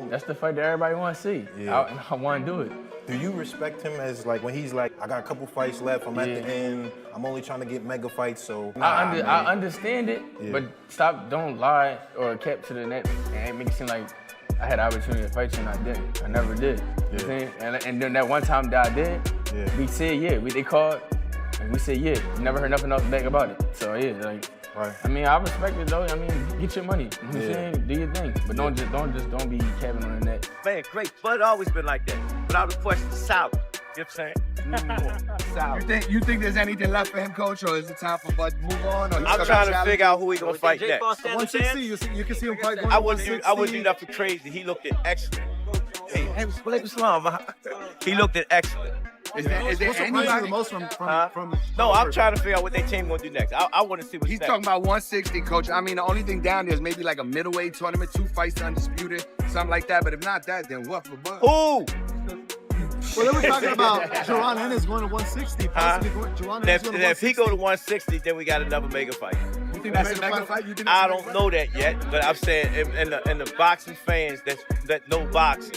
That's the fight that everybody want to see. Yeah. I want to do it. Do you respect him as like when he's like, I got a couple fights left, I'm at the end, I'm only trying to get mega fights, so I understand it, but don't lie or kept to the net and make it seem like I had the opportunity to fight you and I didn't. I never did. You know what I'm saying? And then that one time that I did, we said they called and we said never heard nothing else back about it. So right. I mean, I respect it though. I mean, get your money. You know what I'm saying? Do your thing. But don't be capping on the net. Man, great. Bud always been like that. Without a question, sour. You know what I'm saying? Sour. You think there's anything left for him, coach, or is it time for Bud to move on? Or I'm trying to figure out who he gonna fight next. 160, you can see him fight going I wouldn't do nothing crazy. He looked at excellent. Hey, he looked at excellent. Is there anybody the most from No, I'm trying to figure out what their team gonna do next. I want to see what's he's next. Talking about 160, coach. I mean, the only thing down there is maybe like a middleweight tournament, 2 fights undisputed, something like that. But if not that, then what for Bud? Who? Well, they were talking about Jaron Ennis going to 160. If he go to 160, then we got another mega fight. You think that's a mega fight? I don't know that yet, but I'm saying in the boxing fans that know boxing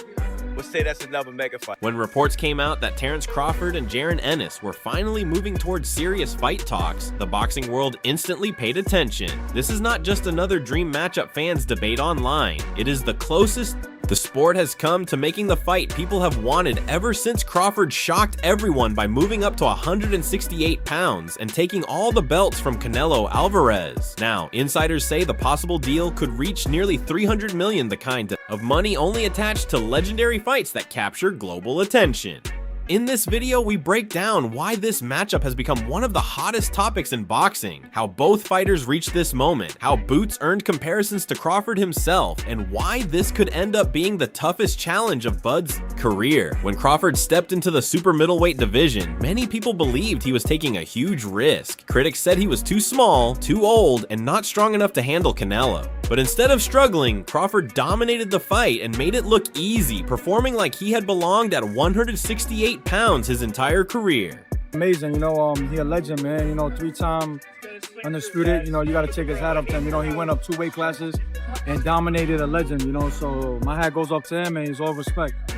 would say that's another mega fight. When reports came out that Terence Crawford and Jaron Ennis were finally moving towards serious fight talks, the boxing world instantly paid attention. This is not just another dream matchup fans debate online. It is the closest the sport has come to making the fight people have wanted ever since Crawford shocked everyone by moving up to 168 pounds and taking all the belts from Canelo Alvarez. Now, insiders say the possible deal could reach nearly $300 million, the kind of money only attached to legendary fights that capture global attention. In this video, we break down why this matchup has become one of the hottest topics in boxing, how both fighters reached this moment, how Boots earned comparisons to Crawford himself, and why this could end up being the toughest challenge of Bud's career. When Crawford stepped into the super middleweight division, many people believed he was taking a huge risk. Critics said he was too small, too old, and not strong enough to handle Canelo. But instead of struggling, Crawford dominated the fight and made it look easy, performing like he had belonged at 168 pounds his entire career. Amazing, he a legend, man. 3-time undisputed. You got to take his hat off to him. He went up 2 weight classes and dominated a legend. So my hat goes off to him, and he's all respect.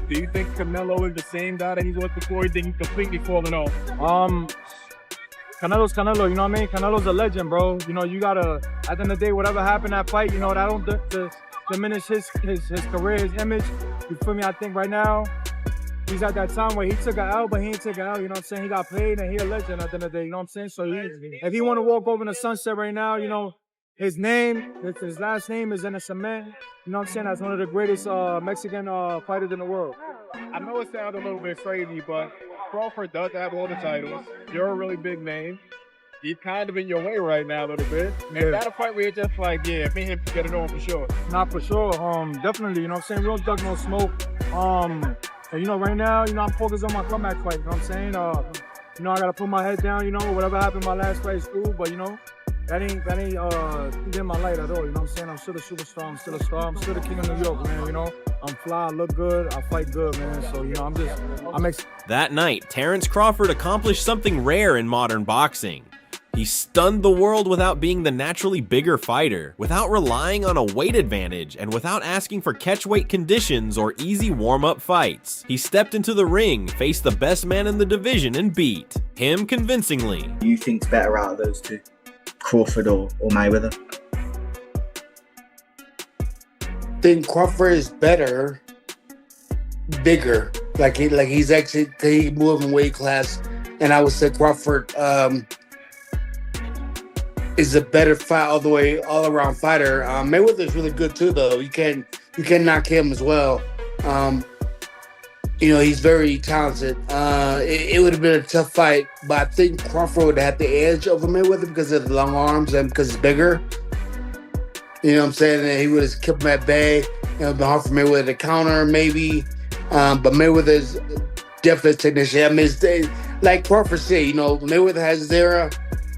Do you think Canelo is the same guy that he was before? You think he's completely fallen off? Canelo's Canelo, you know what I mean? Canelo's a legend, bro. You gotta, at the end of the day, whatever happened that fight, that don't diminish his career, his image. You feel me? I think right now, he's at that time where he took an L, but he ain't take an L, you know what I'm saying? He got paid and he a legend at the end of the day, you know what I'm saying? So if he want to walk over in the sunset right now, his name, his last name is in the cement. You know what I'm saying? That's one of the greatest Mexican fighters in the world. I know it sounds a little bit crazy, but Crawford does have all the titles. You're a really big name. He's kind of in your way right now a little bit. Is that a fight where you're just like, me and him get it on for sure? Not for sure. Definitely, you know what I'm saying? We don't duck no smoke. And, right now, I'm focused on my comeback fight, you know what I'm saying? I gotta put my head down, whatever happened in my last fight is cool, but that ain't getting my light at all, you know what I'm saying? I'm still a superstar, I'm still a star, I'm still the king of New York, man, I'm fly, I look good, I fight good, man, so, I'm That night, Terence Crawford accomplished something rare in modern boxing. He stunned the world without being the naturally bigger fighter, without relying on a weight advantage, and without asking for catchweight conditions or easy warm-up fights. He stepped into the ring, faced the best man in the division, and beat him convincingly. Who you think's better out of those two? Crawford or Mayweather? I think Crawford is better, bigger. Like he's actually he moved in weight class, and I would say Crawford is a better fight all around fighter. Mayweather is really good too, though. You can knock him as well. He's very talented. It would have been a tough fight, but I think Crawford would have had the edge over Mayweather because of the long arms and because he's bigger. You know what I'm saying? And he would have kept him at bay. It would have been hard for Mayweather to counter, maybe. But Mayweather's definitely a technician. I mean, like Crawford said, Mayweather has his era,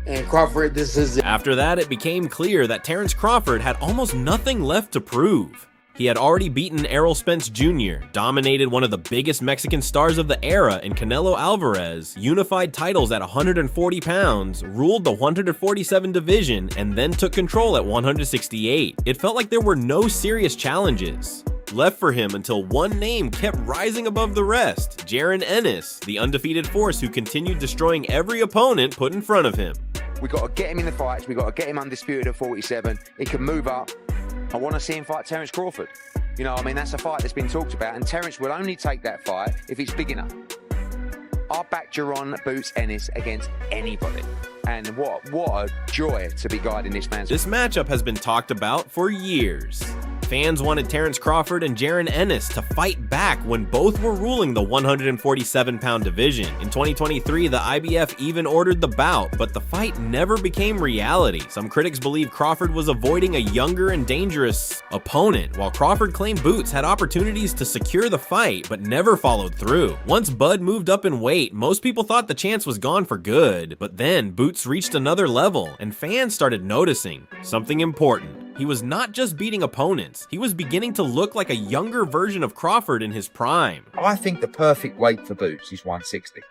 and Crawford, this is it. After that, it became clear that Terence Crawford had almost nothing left to prove. He had already beaten Errol Spence Jr., dominated one of the biggest Mexican stars of the era in Canelo Alvarez, unified titles at 140 pounds, ruled the 147 division, and then took control at 168. It felt like there were no serious challenges. left for him until one name kept rising above the rest: Jaron Ennis, the undefeated force who continued destroying every opponent put in front of him. We got to get him in the fights. We got to get him undisputed at 47. He can move up. I want to see him fight Terence Crawford. You know, I mean, that's a fight that's been talked about, and Terence will only take that fight if it's big enough. I'll back Jaron Boots Ennis against anybody. And what a joy to be guiding this man. This matchup has been talked about for years. Fans wanted Terence Crawford and Jaron Ennis to fight back when both were ruling the 147-pound division. In 2023, the IBF even ordered the bout, but the fight never became reality. Some critics believe Crawford was avoiding a younger and dangerous opponent, while Crawford claimed Boots had opportunities to secure the fight, but never followed through. Once Bud moved up in weight, most people thought the chance was gone for good, but then Boots reached another level, and fans started noticing something important. He was not just beating opponents, he was beginning to look like a younger version of Crawford in his prime. I think the perfect weight for Boots is 160.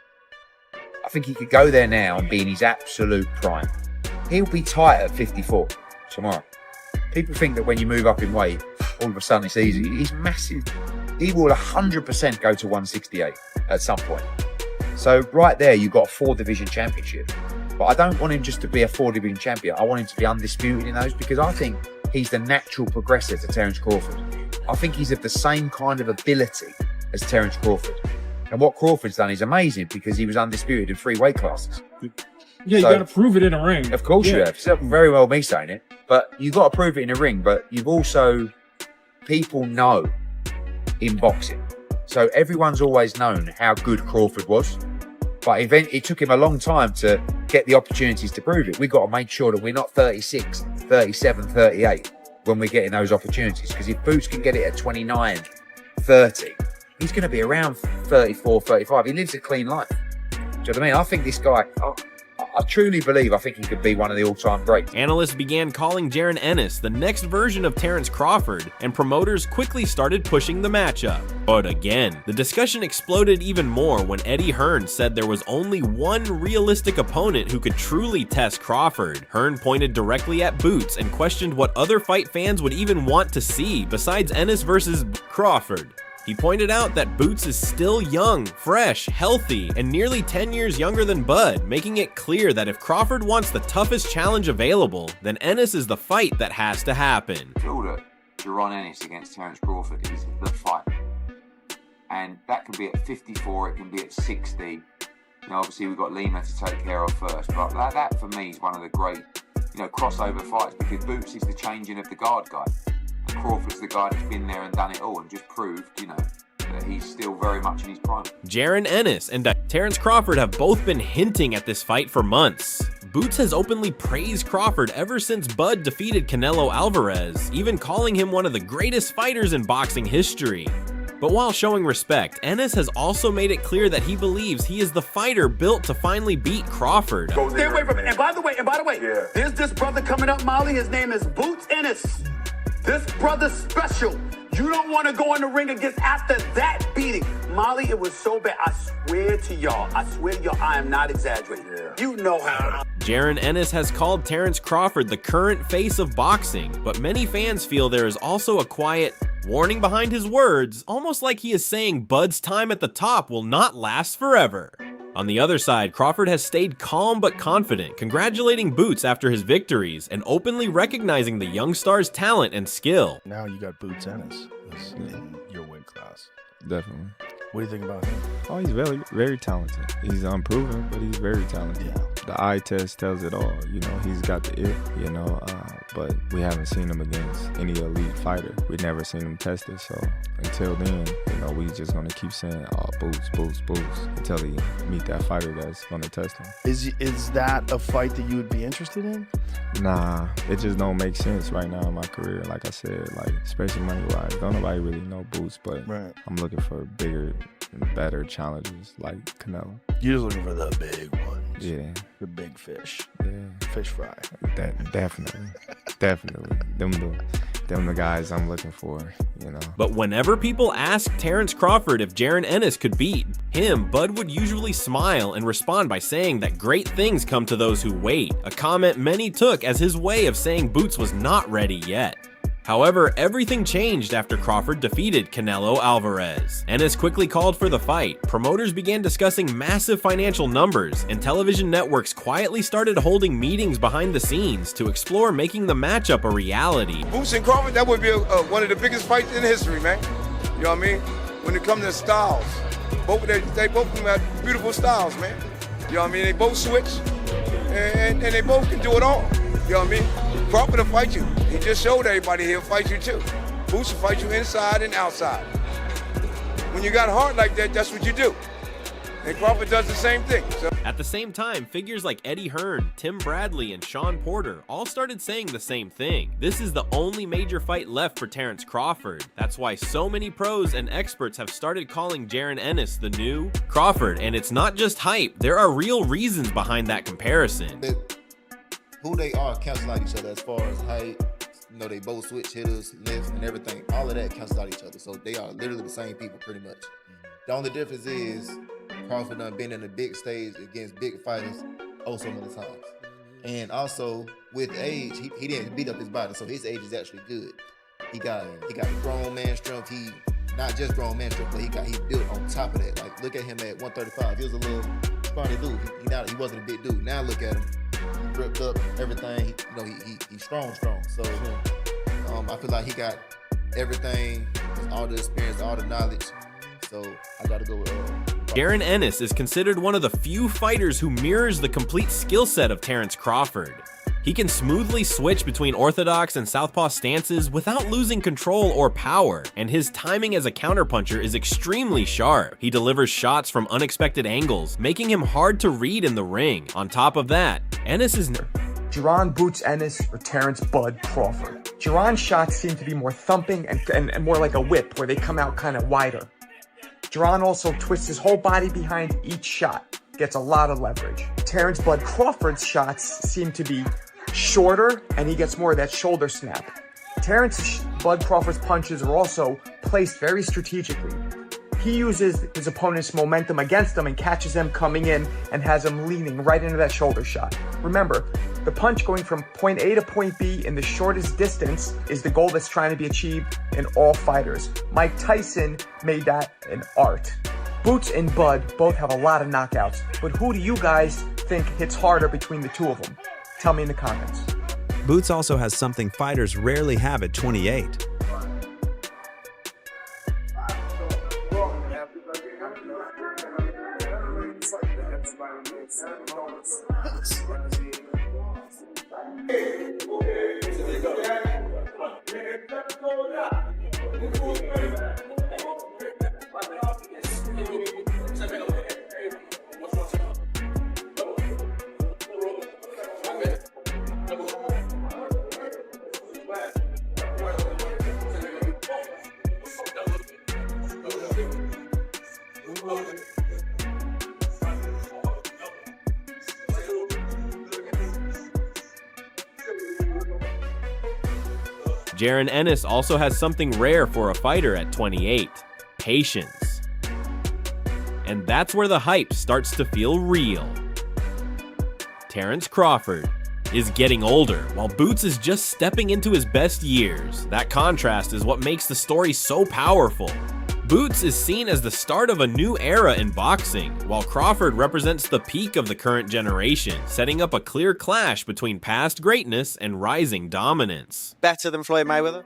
I think he could go there now and be in his absolute prime. He'll be tight at 54 tomorrow. People think that when you move up in weight, all of a sudden it's easy. He's massive. He will 100% go to 168 at some point. So right there, you've got a 4-division championship. But I don't want him just to be a 4-division champion. I want him to be undisputed in those, because I think he's the natural progressor to Terence Crawford. I think he's of the same kind of ability as Terence Crawford. And what Crawford's done is amazing, because he was undisputed in 3 weight classes. Yeah, you got to prove it in a ring. Of course you have. It's very well me saying it. But you've got to prove it in a ring. But you've also, people know in boxing. So everyone's always known how good Crawford was. But it took him a long time to get the opportunities to prove it. We've got to make sure that we're not 36, 37, 38 when we're getting those opportunities. Because if Boots can get it at 29, 30, he's going to be around 34, 35. He lives a clean life. Do you know what I mean? I think this guy, I truly believe, I think he could be one of the all-time greats. Analysts began calling Jaron Ennis the next version of Terence Crawford, and promoters quickly started pushing the matchup. But again, the discussion exploded even more when Eddie Hearn said there was only one realistic opponent who could truly test Crawford. Hearn pointed directly at Boots and questioned what other fight fans would even want to see besides Ennis versus Crawford. He pointed out that Boots is still young, fresh, healthy, and nearly 10 years younger than Bud, making it clear that if Crawford wants the toughest challenge available, then Ennis is the fight that has to happen. I feel that Jaron Ennis against Terence Crawford is the fight. And that can be at 54, it can be at 60. You know, obviously we've got Lima to take care of first, but that for me is one of the great, crossover fights, because Boots is the changing of the guard guy. And Crawford's the guy that's been there and done it all and just proved, that he's still very much in his prime. Jaron Ennis and Terence Crawford have both been hinting at this fight for months. Boots has openly praised Crawford ever since Bud defeated Canelo Alvarez, even calling him one of the greatest fighters in boxing history. But while showing respect, Ennis has also made it clear that he believes he is the fighter built to finally beat Crawford. Stay away from it. And by the way, there's this brother coming up, Molly. His name is Boots Ennis. This brother's special. You don't want to go in the ring against after that beating. Molly, it was so bad. I swear to y'all, I am not exaggerating. Yeah. You know how. Jaron Ennis has called Terence Crawford the current face of boxing, but many fans feel there is also a quiet warning behind his words, almost like he is saying Bud's time at the top will not last forever. On the other side, Crawford has stayed calm but confident, congratulating Boots after his victories and openly recognizing the young star's talent and skill. Now you got Boots Ennis in your weight class. Definitely. What do you think about him? Oh, he's very, very talented. He's unproven, but he's very talented. Yeah. The eye test tells it all. He's got the it, but we haven't seen him against any elite fighter. We've never seen him tested, so until then, we just gonna keep saying, oh, Boots, Boots, Boots, until he meet that fighter that's gonna test him. Is that a fight that you would be interested in? Nah, it just don't make sense right now in my career. Like I said, especially money-wise, don't nobody really know Boots, but I'm looking for bigger and better challenges like Canelo. You're just looking for the big ones. Yeah. The big fish. Yeah. Fish fry. Definitely. Definitely. Them the guys I'm looking for, But whenever people ask Terence Crawford if Jaron Ennis could beat him, Bud would usually smile and respond by saying that great things come to those who wait, a comment many took as his way of saying Boots was not ready yet. However, everything changed after Crawford defeated Canelo Alvarez. Ennis quickly called for the fight, promoters began discussing massive financial numbers, and television networks quietly started holding meetings behind the scenes to explore making the matchup a reality. Boots and Crawford, that would be one of the biggest fights in history, man. You know what I mean? When it comes to styles, they both of them have beautiful styles, man. You know what I mean? They both switch, and they both can do it all. You know what I mean? Crawford will fight you. He just showed everybody he'll fight you too. Boots will fight you inside and outside. When you got heart like that, that's what you do. And Crawford does the same thing. So. At the same time, figures like Eddie Hearn, Tim Bradley, and Sean Porter all started saying the same thing. This is the only major fight left for Terence Crawford. That's why so many pros and experts have started calling Jaron Ennis the new Crawford. And it's not just hype, there are real reasons behind that comparison. Who they are cancel out each other as far as height. You know, they both switch hitters, lifts, and everything. All of that cancels out each other. So they are literally the same people pretty much. The only difference is Crawford done been in the big stage against big fighters so many times. And also with age, he didn't beat up his body, so his age is actually good. He got grown man strength. He not just grown man strength, but he built on top of that. Like look at him at 135. He was a little scrawny dude. He wasn't a big dude. Now look at him. He ripped up everything. He's strong. So I feel like he got everything, all the experience, all the knowledge. So I gotta go with Jaron Ennis is considered one of the few fighters who mirrors the complete skill set of Terence Crawford. He can smoothly switch between orthodox and southpaw stances without losing control or power, and his timing as a counterpuncher is extremely sharp. He delivers shots from unexpected angles, making him hard to read in the ring. On top of that, Ennis is Jaron Boots Ennis or Terence Bud Crawford. Jaron's shots seem to be more thumping and more like a whip, where they come out kind of wider. Jaron also twists his whole body behind each shot, gets a lot of leverage. Terence Bud Crawford's shots seem to be shorter, and he gets more of that shoulder snap. Terence Bud Crawford's punches are also placed very strategically. He uses his opponent's momentum against them and catches them coming in and has them leaning right into that shoulder shot. Remember, the punch going from point A to point B in the shortest distance is the goal that's trying to be achieved in all fighters. Mike Tyson made that an art. Boots and Bud both have a lot of knockouts, but who do you guys think hits harder between the two of them? Tell me in the comments. Boots also has something fighters rarely have at 28. Jaron Ennis also has something rare for a fighter at 28, patience. And that's where the hype starts to feel real. Terence Crawford is getting older, while Boots is just stepping into his best years. That contrast is what makes the story so powerful. Boots is seen as the start of a new era in boxing, while Crawford represents the peak of the current generation, setting up a clear clash between past greatness and rising dominance. Better than Floyd Mayweather?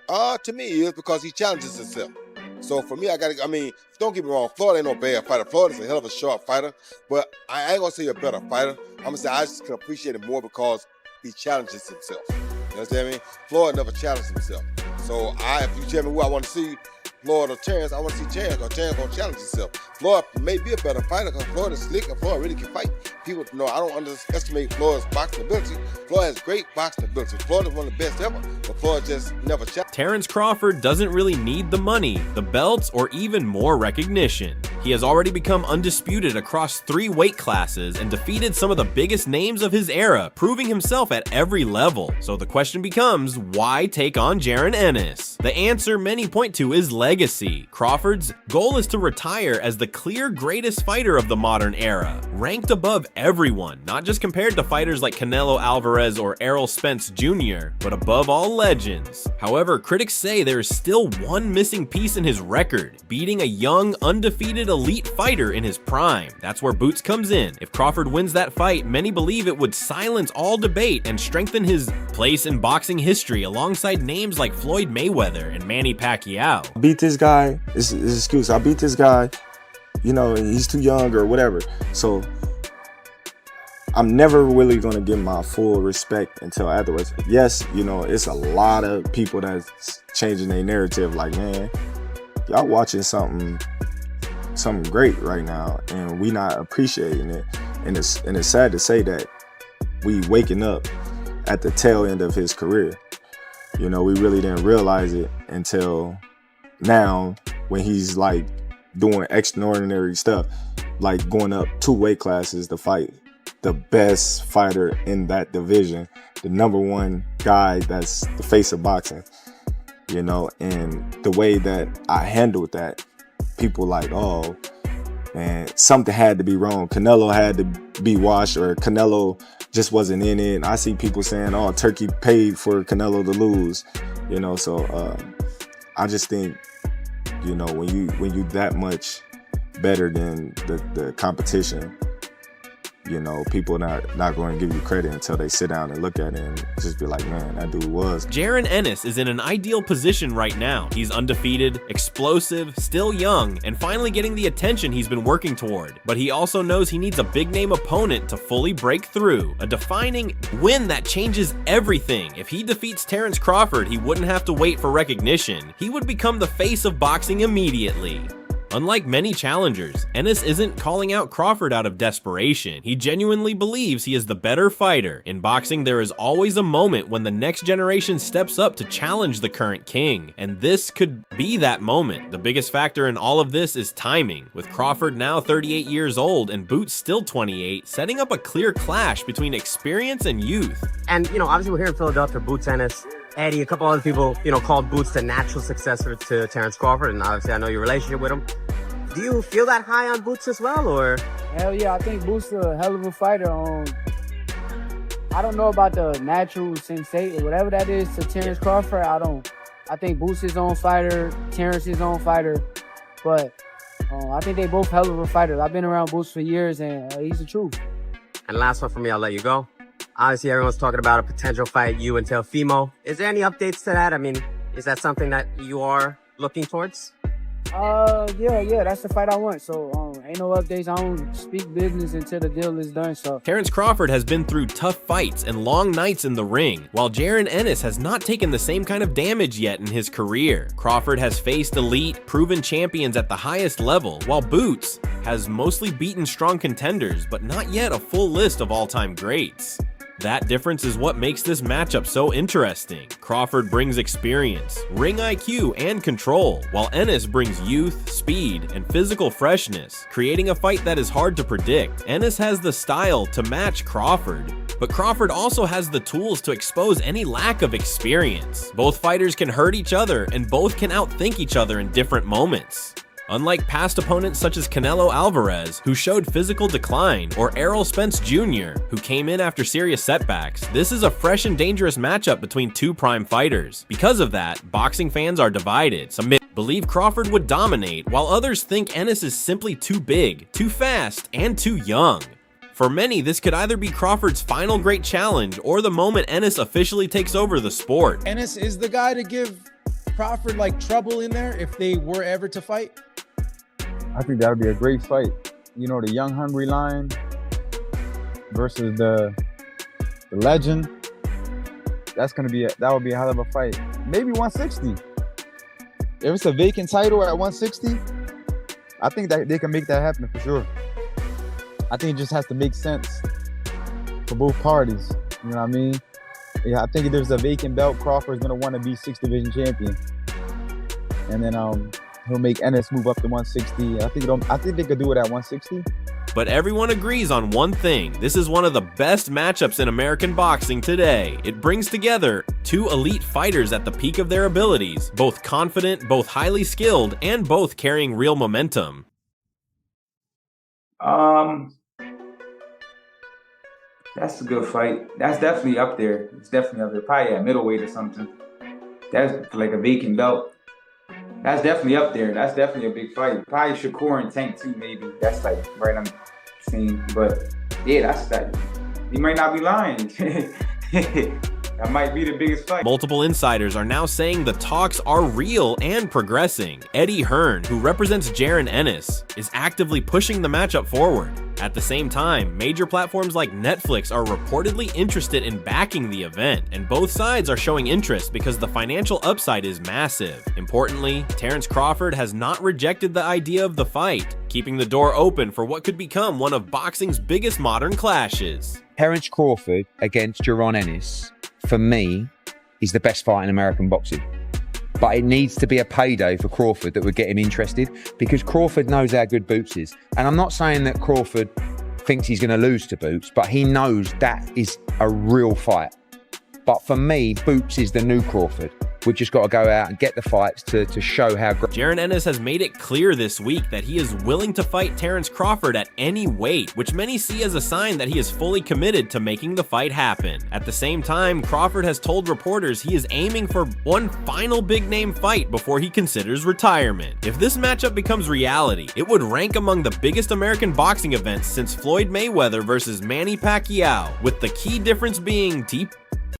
To me, it is because he challenges himself. So for me, don't get me wrong, Floyd ain't no bad fighter. Floyd is a hell of a sharp fighter, but I ain't gonna say a better fighter. I'm gonna say I just can appreciate it more because he challenges himself. You understand me? Floyd never challenged himself. So if you tell me who I want to see, Floyd or Terence, I want to see Terence, because Terence gonna challenge himself. Floyd may be a better fighter because Floyd is slick and Floyd really can fight. People know I don't underestimate Floyd's boxing ability. Floyd has great boxing ability. Floyd is one of the best ever, but Floyd just never challenged. Terence Crawford doesn't really need the money, the belts, or even more recognition. He has already become undisputed across 3 weight classes and defeated some of the biggest names of his era, proving himself at every level. So the question becomes, why take on Jaron Ennis? The answer many point to is legacy. Crawford's goal is to retire as the clear greatest fighter of the modern era, ranked above everyone, not just compared to fighters like Canelo Alvarez or Errol Spence Jr., but above all legends. However, critics say there is still one missing piece in his record, beating a young, undefeated elite fighter in his prime. That's where Boots comes in. If Crawford wins that fight, many believe it would silence all debate and strengthen his place in boxing history alongside names like Floyd Mayweather and Manny Pacquiao. Beat this guy, it's an excuse. I beat this guy, you know, he's too young or whatever. So I'm never really gonna give my full respect until afterwards. Yes, you know, it's a lot of people that's changing their narrative, like, man, y'all watching something great right now and we not appreciating it. And it's sad to say that we waking up at the tail end of his career. You know, we really didn't realize it until now when he's like doing extraordinary stuff, like going up 2 weight classes to fight the best fighter in that division, the #1 guy that's the face of boxing, you know. And the way that I handled that, people like, oh man, something had to be wrong. Canelo had to be washed, or Canelo just wasn't in it. I see people saying, oh, Turkey paid for Canelo to lose, you know. So I just think, you know, when you that much better than the competition, you know, people not going to give you credit until they sit down and look at it and just be like, man, that dude was. Jaron Ennis is in an ideal position right now. He's undefeated, explosive, still young, and finally getting the attention he's been working toward. But he also knows he needs a big name opponent to fully break through. A defining win that changes everything. If he defeats Terence Crawford, he wouldn't have to wait for recognition. He would become the face of boxing immediately. Unlike many challengers, Ennis isn't calling out Crawford out of desperation. He genuinely believes he is the better fighter. In boxing, there is always a moment when the next generation steps up to challenge the current king, and this could be that moment. The biggest factor in all of this is timing, with Crawford now 38 years old and Boots still 28, setting up a clear clash between experience and youth. And, you know, obviously we're here in Philadelphia, Boots Ennis, Eddie, a couple other people, you know, called Boots the natural successor to Terence Crawford, and obviously I know your relationship with him. Do you feel that high on Boots as well, or? Hell yeah, I think Boots is a hell of a fighter. I don't know about the natural sensation, whatever that is to Terence Crawford. I think Boots is his own fighter, Terence is his own fighter, but I think they both hell of a fighters. I've been around Boots for years, and he's the truth. And last one for me, I'll let you go. Obviously, everyone's talking about a potential fight, you and Teofimo. Is there any updates to that? I mean, is that something that you are looking towards? Yeah, that's the fight I want. So, ain't no updates. I don't speak business until the deal is done, so. Terence Crawford has been through tough fights and long nights in the ring, while Jaron Ennis has not taken the same kind of damage yet in his career. Crawford has faced elite, proven champions at the highest level, while Boots has mostly beaten strong contenders, but not yet a full list of all-time greats. That difference is what makes this matchup so interesting. Crawford brings experience, ring IQ, and control, while Ennis brings youth, speed, and physical freshness, creating a fight that is hard to predict. Ennis has the style to match Crawford, but Crawford also has the tools to expose any lack of experience. Both fighters can hurt each other, and both can outthink each other in different moments. Unlike past opponents such as Canelo Alvarez, who showed physical decline, or Errol Spence Jr., who came in after serious setbacks, this is a fresh and dangerous matchup between two prime fighters. Because of that, boxing fans are divided. Some believe Crawford would dominate, while others think Ennis is simply too big, too fast, and too young. For many, this could either be Crawford's final great challenge, or the moment Ennis officially takes over the sport. Ennis is the guy to give Crawford like trouble in there if they were ever to fight? I think that would be a great fight. You know, the young hungry lion versus the legend. That would be a hell of a fight. Maybe 160. If it's a vacant title at 160, I think that they can make that happen for sure. I think it just has to make sense for both parties. You know what I mean? Yeah, I think if there's a vacant belt, Crawford's gonna want to be 6th division champion. And then he'll make Ennis move up to 160. I think they could do it at 160. But everyone agrees on one thing. This is one of the best matchups in American boxing today. It brings together two elite fighters at the peak of their abilities, both confident, both highly skilled, and both carrying real momentum. That's a good fight. That's definitely up there. It's definitely up there. Probably at middleweight or something. That's like a vacant belt. That's definitely up there. That's definitely a big fight. Probably Shakur and Tank too, maybe. That's like right on the scene. But yeah, that's that. He might not be lying. That might be the biggest fight. Multiple insiders are now saying the talks are real and progressing. Eddie Hearn, who represents Jaron Ennis, is actively pushing the matchup forward. At the same time, major platforms like Netflix are reportedly interested in backing the event, and both sides are showing interest because the financial upside is massive. Importantly, Terence Crawford has not rejected the idea of the fight, keeping the door open for what could become one of boxing's biggest modern clashes. Terence Crawford against Jaron Ennis, for me, is the best fight in American boxing. But it needs to be a payday for Crawford that would get him interested, because Crawford knows how good Boots is. And I'm not saying that Crawford thinks he's going to lose to Boots, but he knows that is a real fight. But for me, Boots is the new Crawford. We've just got to go out and get the fights to show how great. Jaron Ennis has made it clear this week that he is willing to fight Terence Crawford at any weight, which many see as a sign that he is fully committed to making the fight happen. At the same time, Crawford has told reporters he is aiming for one final big-name fight before he considers retirement. If this matchup becomes reality, it would rank among the biggest American boxing events since Floyd Mayweather versus Manny Pacquiao, with the key difference being deep